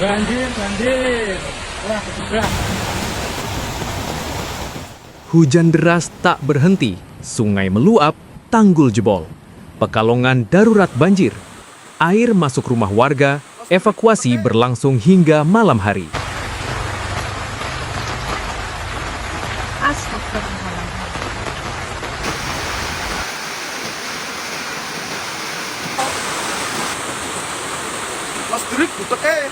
Banjir, banjir. Wah, kejeblak. Hujan deras tak berhenti, sungai meluap, tanggul jebol. Pekalongan darurat banjir. Air masuk rumah warga, evakuasi berlangsung hingga malam hari. Astagfirullahaladzim. Mas Durik, buteknya.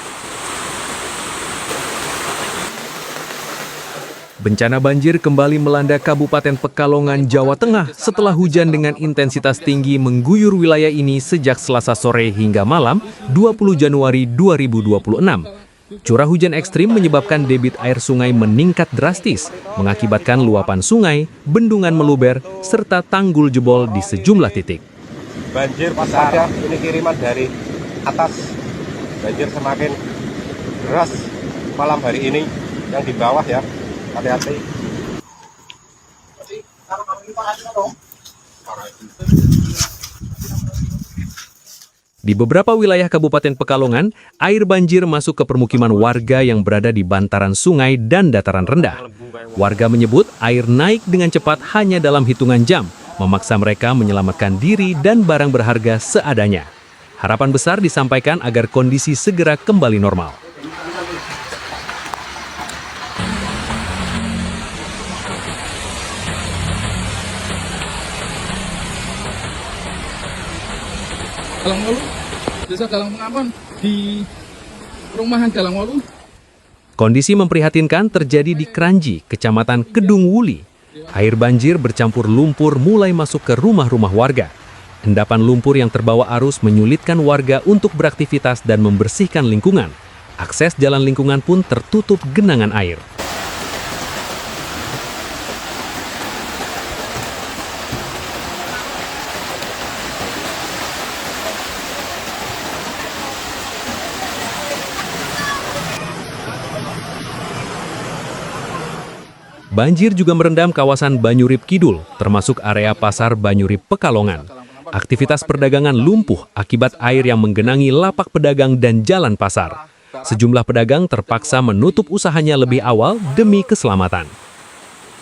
Bencana banjir kembali melanda Kabupaten Pekalongan, Jawa Tengah setelah hujan dengan intensitas tinggi mengguyur wilayah ini sejak Selasa sore hingga malam 20 Januari 2026. Curah hujan ekstrim menyebabkan debit air sungai meningkat drastis, mengakibatkan luapan sungai, bendungan meluber, serta tanggul jebol di sejumlah titik. Banjir pasca ini kiriman dari atas. Banjir semakin deras malam hari ini yang di bawah ya. Hati-hati. Di beberapa wilayah Kabupaten Pekalongan, air banjir masuk ke permukiman warga yang berada di bantaran sungai dan dataran rendah. Warga menyebut air naik dengan cepat hanya dalam hitungan jam, memaksa mereka menyelamatkan diri dan barang berharga seadanya. Harapan besar disampaikan agar kondisi segera kembali normal. Galangwalu, desa Galangpengampon di perumahan Galangwalu. Kondisi memprihatinkan terjadi di Kranji, Kecamatan Kedung Wuli. Air banjir bercampur lumpur mulai masuk ke rumah-rumah warga. Endapan lumpur yang terbawa arus menyulitkan warga untuk beraktivitas dan membersihkan lingkungan. Akses jalan lingkungan pun tertutup genangan air. Banjir juga merendam kawasan Banyurip Kidul, termasuk area pasar Banyurip Pekalongan. Aktivitas perdagangan lumpuh akibat air yang menggenangi lapak pedagang dan jalan pasar. Sejumlah pedagang terpaksa menutup usahanya lebih awal demi keselamatan.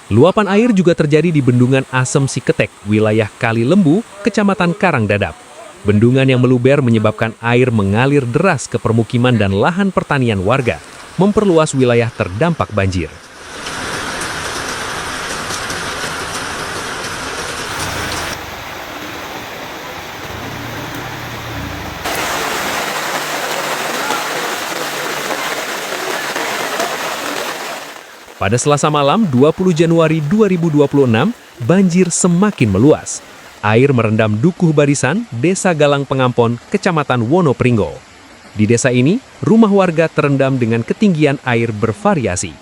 Luapan air juga terjadi di Bendungan Asem Siketek, wilayah Kali Lembu, Kecamatan Karangdadap. Bendungan yang meluber menyebabkan air mengalir deras ke permukiman dan lahan pertanian warga, memperluas wilayah terdampak banjir. Pada Selasa malam 20 Januari 2026, banjir semakin meluas. Air merendam Dukuh Barisan, Desa Galang Pengampon, Kecamatan Wonopringgo. Di desa ini, rumah warga terendam dengan ketinggian air bervariasi.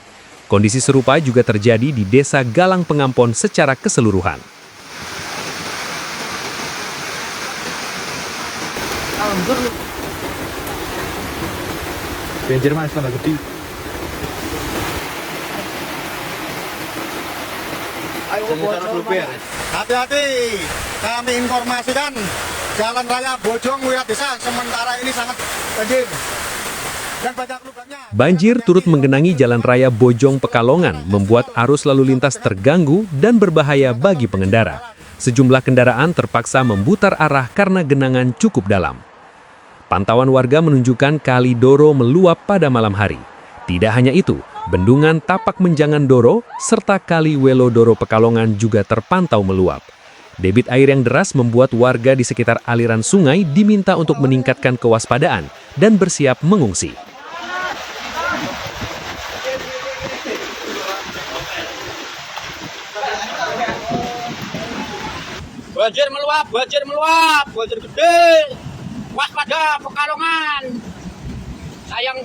Kondisi serupa juga terjadi di Desa Galang Pengampon secara keseluruhan. Banjir mas, tanah gede. Hati-hati, kami informasikan Jalan Raya Bojong Wilayah Desa sementara ini sangat banjir dan banyak lubangnya. Banjir turut menggenangi Jalan Raya Bojong Pekalongan, membuat arus lalu lintas terganggu dan berbahaya bagi pengendara. Sejumlah kendaraan terpaksa memutar arah karena genangan cukup dalam. Pantauan warga menunjukkan Kali Doro meluap pada malam hari. Tidak hanya itu, Bendungan Tapak Menjangan Doro serta Kali Welo Doro Pekalongan juga terpantau meluap. Debit air yang deras membuat warga di sekitar aliran sungai diminta untuk meningkatkan kewaspadaan dan bersiap mengungsi. Banjir meluap, banjir gede. Waspada Pekalongan. Sayang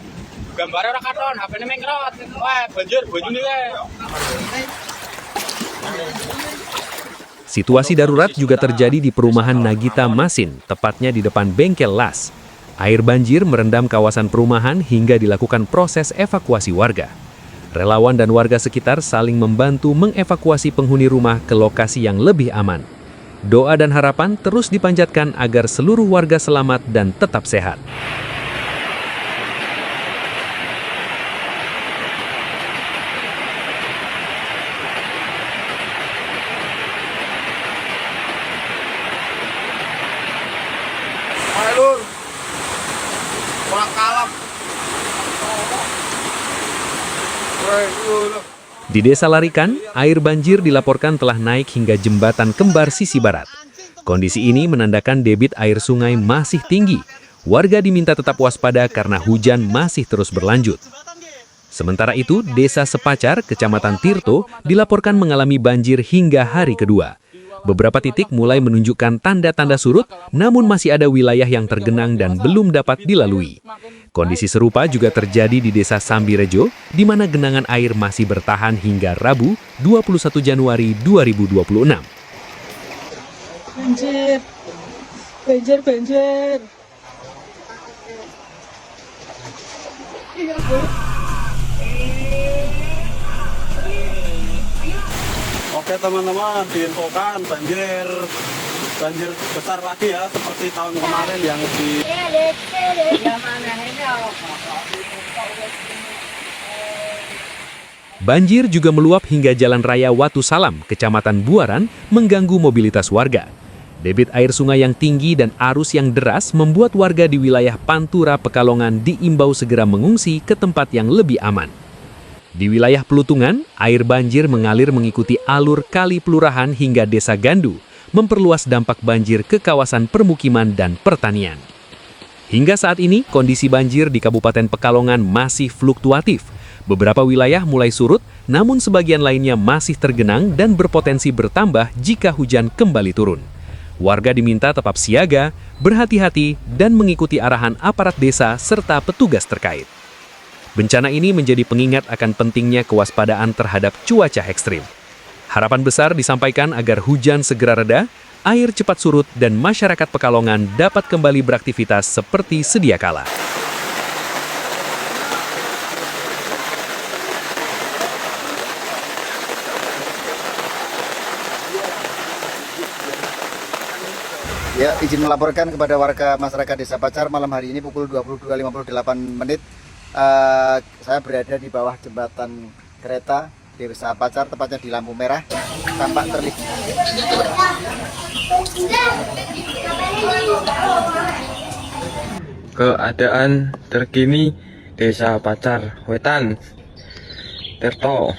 gambarnya orang katon, HP-nya mengkerot. Wah, banjir ya. Situasi darurat juga terjadi di perumahan Nagita Masin, tepatnya di depan bengkel las. Air banjir merendam kawasan perumahan hingga dilakukan proses evakuasi warga. Relawan dan warga sekitar saling membantu mengevakuasi penghuni rumah ke lokasi yang lebih aman. Doa dan harapan terus dipanjatkan agar seluruh warga selamat dan tetap sehat. Di Desa Larikan, air banjir dilaporkan telah naik hingga jembatan Kembar sisi barat. Kondisi ini menandakan debit air sungai masih tinggi. Warga diminta tetap waspada karena hujan masih terus berlanjut. Sementara itu, Desa Sepacar, Kecamatan Tirto, dilaporkan mengalami banjir hingga hari kedua. Beberapa titik mulai menunjukkan tanda-tanda surut, namun masih ada wilayah yang tergenang dan belum dapat dilalui. Kondisi serupa juga terjadi di Desa Sambirejo, di mana genangan air masih bertahan hingga Rabu, 21 Januari 2026. Banjir, banjir, banjir. Oke teman-teman, diinfokan banjir besar lagi ya, seperti tahun kemarin yang di Banjir juga meluap hingga Jalan Raya Watu Salam, Kecamatan Buaran, mengganggu mobilitas warga. Debit air sungai yang tinggi dan arus yang deras membuat warga di wilayah Pantura, Pekalongan diimbau segera mengungsi ke tempat yang lebih aman. Di wilayah Pelutungan, air banjir mengalir mengikuti alur kali pelurahan hingga Desa Gandu, memperluas dampak banjir ke kawasan permukiman dan pertanian. Hingga saat ini, kondisi banjir di Kabupaten Pekalongan masih fluktuatif. Beberapa wilayah mulai surut, namun sebagian lainnya masih tergenang dan berpotensi bertambah jika hujan kembali turun. Warga diminta tetap siaga, berhati-hati, dan mengikuti arahan aparat desa serta petugas terkait. Bencana ini menjadi pengingat akan pentingnya kewaspadaan terhadap cuaca ekstrim. Harapan besar disampaikan agar hujan segera reda, air cepat surut, dan masyarakat Pekalongan dapat kembali beraktivitas seperti sedia kala. Ya, izin melaporkan kepada warga masyarakat Desa Pacar malam hari ini pukul 22.58. Saya berada di bawah jembatan kereta Desa Pacar, tepatnya di lampu merah, tampak terlihat. Keadaan terkini Desa Pacar Wetan, Tirto.